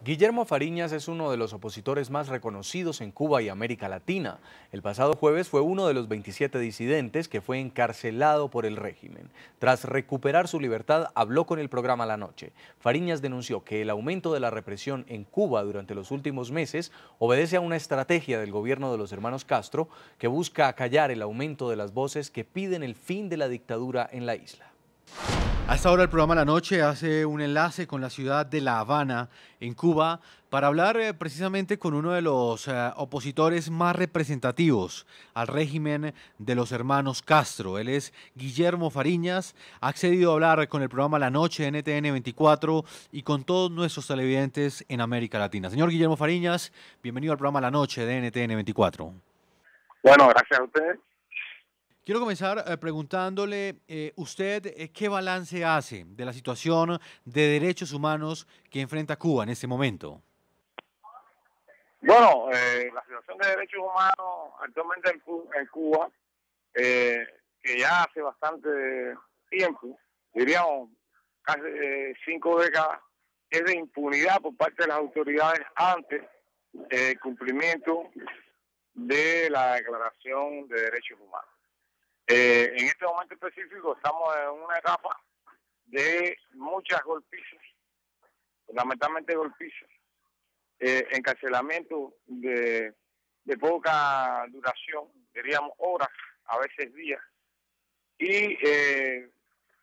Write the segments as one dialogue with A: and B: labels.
A: Guillermo Fariñas es uno de los opositores más reconocidos en Cuba y América Latina. El pasado jueves fue uno de los 27 disidentes que fue encarcelado por el régimen. Tras recuperar su libertad, habló con el programa La Noche. Fariñas denunció que el aumento de la represión en Cuba durante los últimos meses obedece a una estrategia del gobierno de los hermanos Castro que busca acallar el aumento de las voces que piden el fin de la dictadura en la isla.
B: A esta hora el programa La Noche hace un enlace con la ciudad de La Habana, en Cuba, para hablar precisamente con uno de los opositores más representativos al régimen de los hermanos Castro. Él es Guillermo Fariñas, ha accedido a hablar con el programa La Noche NTN 24 y con todos nuestros televidentes en América Latina. Señor Guillermo Fariñas, bienvenido al programa La Noche de NTN 24.
C: Bueno, gracias a ustedes.
B: Quiero comenzar preguntándole, usted, ¿qué balance hace de la situación de derechos humanos que enfrenta Cuba en este momento?
C: Bueno, la situación de derechos humanos actualmente en Cuba, que ya hace bastante tiempo, diríamos casi 5 décadas, es de impunidad por parte de las autoridades ante el cumplimiento de la Declaración de Derechos Humanos. En este momento específico estamos en una etapa de muchas golpizas, fundamentalmente golpizas, encarcelamiento de poca duración, diríamos horas, a veces días, y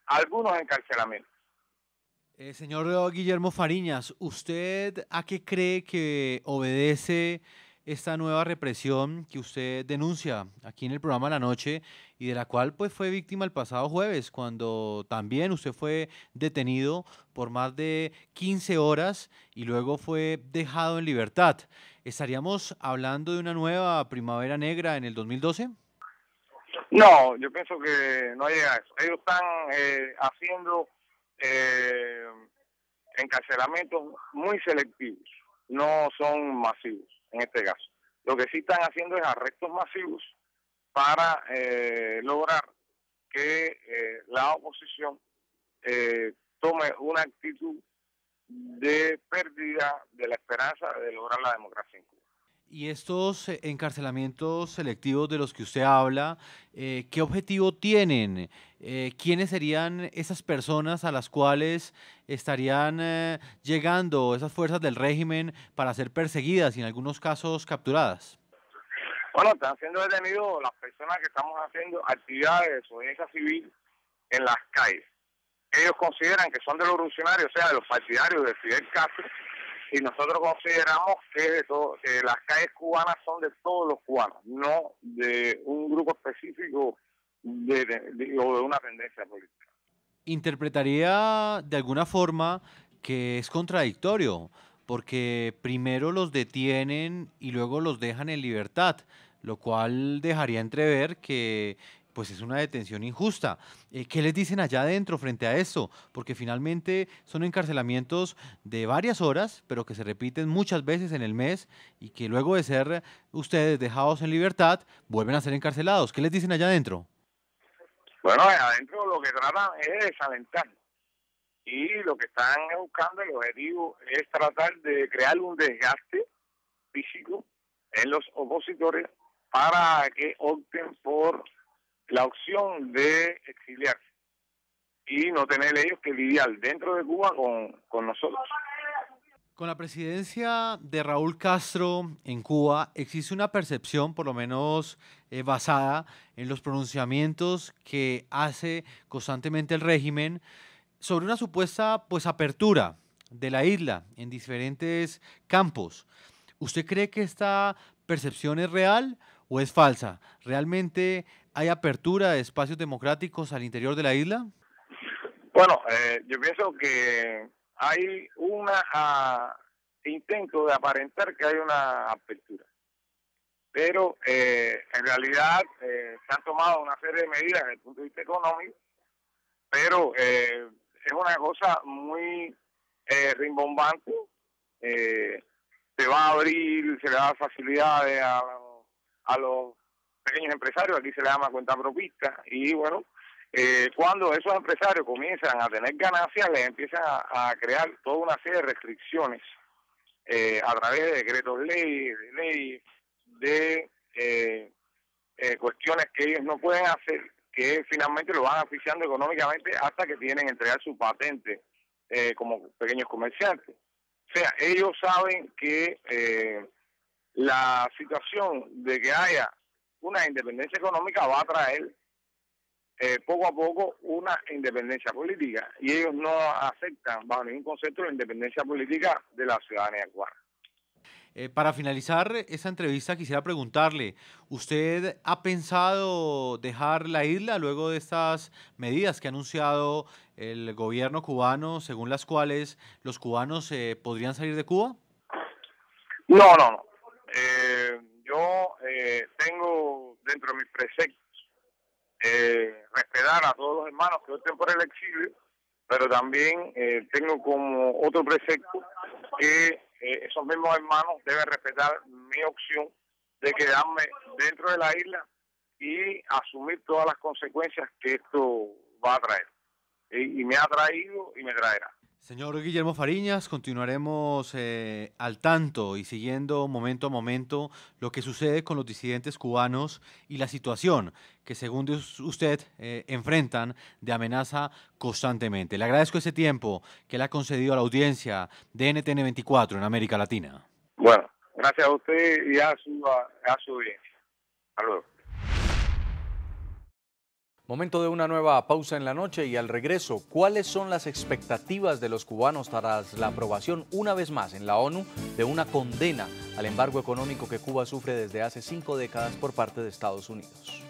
C: algunos encarcelamientos.
B: Señor Guillermo Fariñas, ¿usted a qué cree que obedece esta nueva represión que usted denuncia aquí en el programa La Noche y de la cual pues fue víctima el pasado jueves, cuando también usted fue detenido por más de 15 horas y luego fue dejado en libertad? ¿Estaríamos hablando de una nueva primavera negra en el 2012?
C: No, yo pienso que no llega a eso. Ellos están haciendo eh, encarcelamientos muy selectivos, no son masivos en este caso. Lo que sí están haciendo es arrestos masivos para lograr que la oposición tome una actitud de pérdida de la esperanza de lograr la democracia en Cuba.
B: Y estos encarcelamientos selectivos de los que usted habla, ¿qué objetivo tienen? ¿Quiénes serían esas personas a las cuales estarían llegando esas fuerzas del régimen para ser perseguidas y en algunos casos capturadas?
C: Bueno, están siendo detenidos las personas que estamos haciendo actividades de desobediencia civil en las calles. Ellos consideran que son de los revolucionarios, o sea, de los partidarios de Fidel Castro, y nosotros consideramos que las calles cubanas son de todos los cubanos, no de un grupo específico o de una tendencia política.
B: Interpretaría de alguna forma que es contradictorio, porque primero los detienen y luego los dejan en libertad, lo cual dejaría entrever que pues es una detención injusta. ¿Qué les dicen allá adentro frente a esto? Porque finalmente son encarcelamientos de varias horas, pero que se repiten muchas veces en el mes y que luego de ser ustedes dejados en libertad, vuelven a ser encarcelados. ¿Qué les dicen allá adentro?
C: Bueno, adentro lo que tratan es de desalentar. Y lo que están buscando, el objetivo es tratar de crear un desgaste físico en los opositores para que opten por la opción de exiliarse y no tener ellos que lidiar dentro de Cuba con nosotros.
B: Con la presidencia de Raúl Castro en Cuba existe una percepción, por lo menos basada en los pronunciamientos que hace constantemente el régimen, sobre una supuesta pues apertura de la isla en diferentes campos. ¿Usted cree que esta percepción es real o es falsa? ¿Realmente hay apertura de espacios democráticos al interior de la isla?
C: Bueno, yo pienso que hay intento de aparentar que hay una apertura, pero en realidad se han tomado una serie de medidas desde el punto de vista económico, pero es una cosa muy rimbombante. Se va a abrir, se le da facilidades a los pequeños empresarios, aquí se le llama cuenta propista, y bueno, cuando esos empresarios comienzan a tener ganancias, les empiezan a crear toda una serie de restricciones a través de decretos leyes, de cuestiones que ellos no pueden hacer, que finalmente lo van asfixiando económicamente hasta que tienen que entregar su patente como pequeños comerciantes. O sea, ellos saben que la situación de que haya una independencia económica va a traer poco a poco una independencia política, y ellos no aceptan bajo ningún concepto la independencia política de la ciudadanía cubana.
B: Para finalizar esa entrevista quisiera preguntarle, ¿usted ha pensado dejar la isla luego de estas medidas que ha anunciado el gobierno cubano, según las cuales los cubanos podrían salir de Cuba?
C: No. Yo tengo dentro de mis preceptos respetar a todos los hermanos que opten por el exilio, pero también tengo como otro precepto que esos mismos hermanos deben respetar mi opción de quedarme dentro de la isla y asumir todas las consecuencias que esto va a traer. Y me ha traído y me traerá.
B: Señor Guillermo Fariñas, continuaremos al tanto y siguiendo momento a momento lo que sucede con los disidentes cubanos y la situación que, según usted, enfrentan de amenaza constantemente. Le agradezco ese tiempo que le ha concedido a la audiencia de NTN 24 en América Latina.
C: Bueno, gracias a usted y a su audiencia. Hasta luego.
A: Momento de una nueva pausa en la noche y al regreso, ¿cuáles son las expectativas de los cubanos tras la aprobación una vez más en la ONU de una condena al embargo económico que Cuba sufre desde hace 5 décadas por parte de Estados Unidos?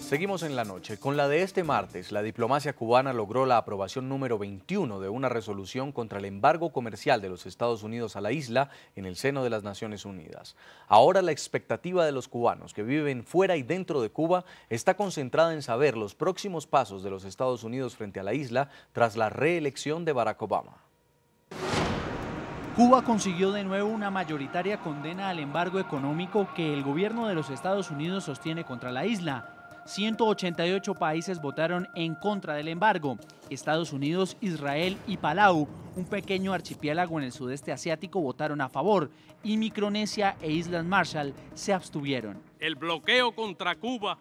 A: Seguimos en la noche. Con la de este martes, la diplomacia cubana logró la aprobación número 21 de una resolución contra el embargo comercial de los Estados Unidos a la isla en el seno de las Naciones Unidas. Ahora la expectativa de los cubanos que viven fuera y dentro de Cuba está concentrada en saber los próximos pasos de los Estados Unidos frente a la isla tras la reelección de Barack Obama.
D: Cuba consiguió de nuevo una mayoritaria condena al embargo económico que el gobierno de los Estados Unidos sostiene contra la isla. 188 países votaron en contra del embargo. Estados Unidos, Israel y Palau, un pequeño archipiélago en el sudeste asiático, votaron a favor y Micronesia e Islas Marshall se abstuvieron.
E: El bloqueo contra Cuba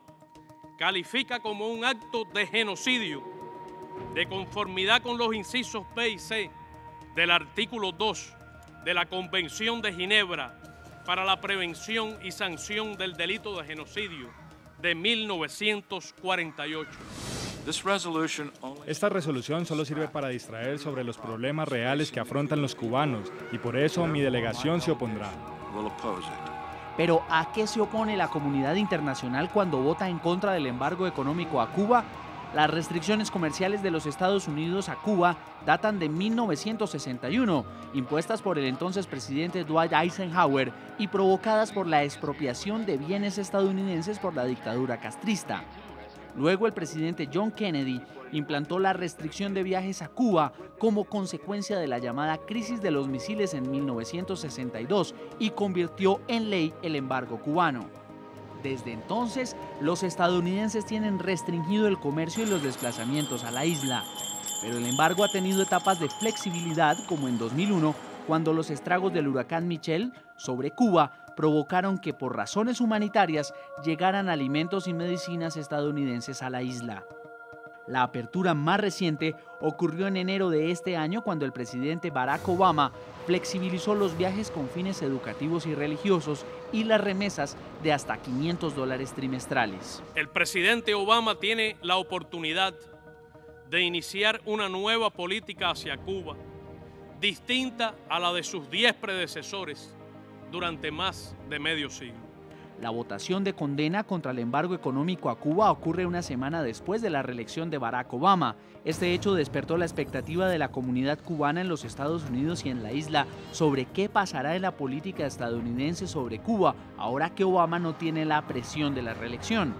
E: califica como un acto de genocidio de conformidad con los incisos B y C del artículo 2 de la Convención de Ginebra para la prevención y sanción del delito de genocidio de 1948.
F: Esta resolución solo sirve para distraer sobre los problemas reales que afrontan los cubanos y por eso mi delegación se opondrá.
D: Pero ¿a qué se opone la comunidad internacional cuando vota en contra del embargo económico a Cuba? Las restricciones comerciales de los Estados Unidos a Cuba datan de 1961, impuestas por el entonces presidente Dwight Eisenhower y provocadas por la expropiación de bienes estadounidenses por la dictadura castrista. Luego el presidente John Kennedy implantó la restricción de viajes a Cuba como consecuencia de la llamada crisis de los misiles en 1962 y convirtió en ley el embargo cubano. Desde entonces, los estadounidenses tienen restringido el comercio y los desplazamientos a la isla. Pero el embargo ha tenido etapas de flexibilidad, como en 2001, cuando los estragos del huracán Michelle sobre Cuba provocaron que por razones humanitarias llegaran alimentos y medicinas estadounidenses a la isla. La apertura más reciente ocurrió en enero de este año cuando el presidente Barack Obama flexibilizó los viajes con fines educativos y religiosos y las remesas de hasta $500 trimestrales.
E: El presidente Obama tiene la oportunidad de iniciar una nueva política hacia Cuba, distinta a la de sus 10 predecesores durante más de medio siglo.
D: La votación de condena contra el embargo económico a Cuba ocurre una semana después de la reelección de Barack Obama. Este hecho despertó la expectativa de la comunidad cubana en los Estados Unidos y en la isla sobre qué pasará en la política estadounidense sobre Cuba, ahora que Obama no tiene la presión de la reelección.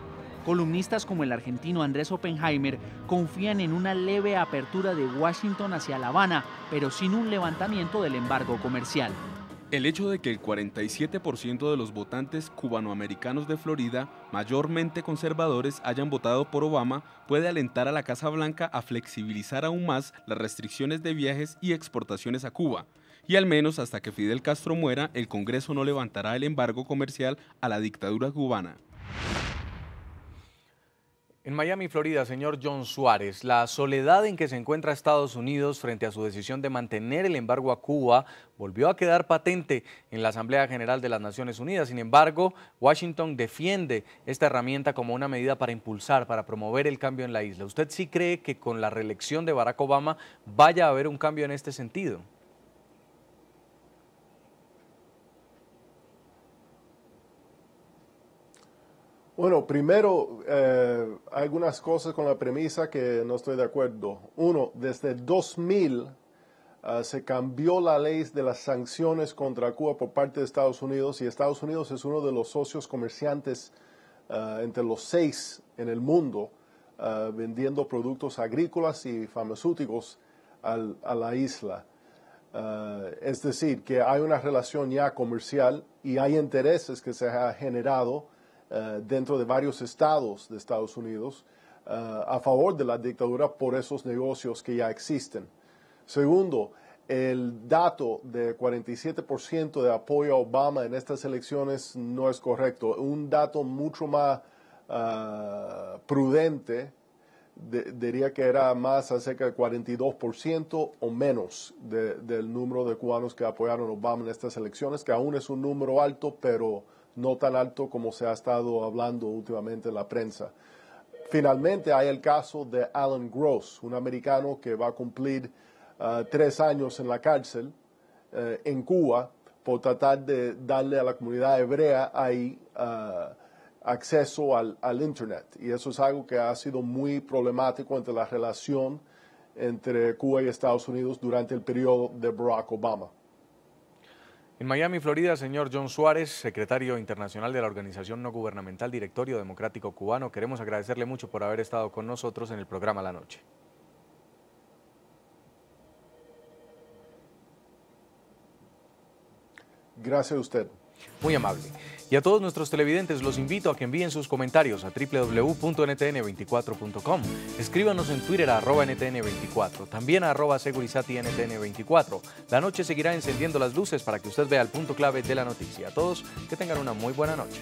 D: Columnistas como el argentino Andrés Oppenheimer confían en una leve apertura de Washington hacia La Habana, pero sin un levantamiento del embargo comercial.
G: El hecho de que el 47% de los votantes cubanoamericanos de Florida, mayormente conservadores, hayan votado por Obama, puede alentar a la Casa Blanca a flexibilizar aún más las restricciones de viajes y exportaciones a Cuba. Y al menos hasta que Fidel Castro muera, el Congreso no levantará el embargo comercial a la dictadura cubana.
A: En Miami, Florida, señor John Suárez, la soledad en que se encuentra Estados Unidos frente a su decisión de mantener el embargo a Cuba volvió a quedar patente en la Asamblea General de las Naciones Unidas. Sin embargo, Washington defiende esta herramienta como una medida para impulsar, para promover el cambio en la isla. ¿Usted sí cree que con la reelección de Barack Obama vaya a haber un cambio en este sentido?
H: Bueno, primero, hay algunas cosas con la premisa que no estoy de acuerdo. Uno, desde 2000 se cambió la ley de las sanciones contra Cuba por parte de Estados Unidos, y Estados Unidos es uno de los socios comerciantes entre los 6 en el mundo, vendiendo productos agrícolas y farmacéuticos a la isla. Es decir, que hay una relación ya comercial y hay intereses que se han generado dentro de varios estados de Estados Unidos a favor de la dictadura por esos negocios que ya existen. Segundo, el dato de 47% de apoyo a Obama en estas elecciones no es correcto. Un dato mucho más prudente diría que era más acerca del 42% o menos del número de cubanos que apoyaron a Obama en estas elecciones, que aún es un número alto, pero no tan alto como se ha estado hablando últimamente en la prensa. Finalmente hay el caso de Alan Gross, un americano que va a cumplir 3 años en la cárcel en Cuba por tratar de darle a la comunidad hebrea ahí acceso al Internet. Y eso es algo que ha sido muy problemático entre la relación entre Cuba y Estados Unidos durante el periodo de Barack Obama.
A: En Miami, Florida, señor John Suárez, secretario internacional de la organización no gubernamental Directorio Democrático Cubano, queremos agradecerle mucho por haber estado con nosotros en el programa La Noche.
H: Gracias a usted.
A: Muy amable. Y a todos nuestros televidentes los invito a que envíen sus comentarios a www.ntn24.com. Escríbanos en Twitter a @ntn24, también a @segurizatiNTN24. La noche seguirá encendiendo las luces para que usted vea el punto clave de la noticia. A todos, que tengan una muy buena noche.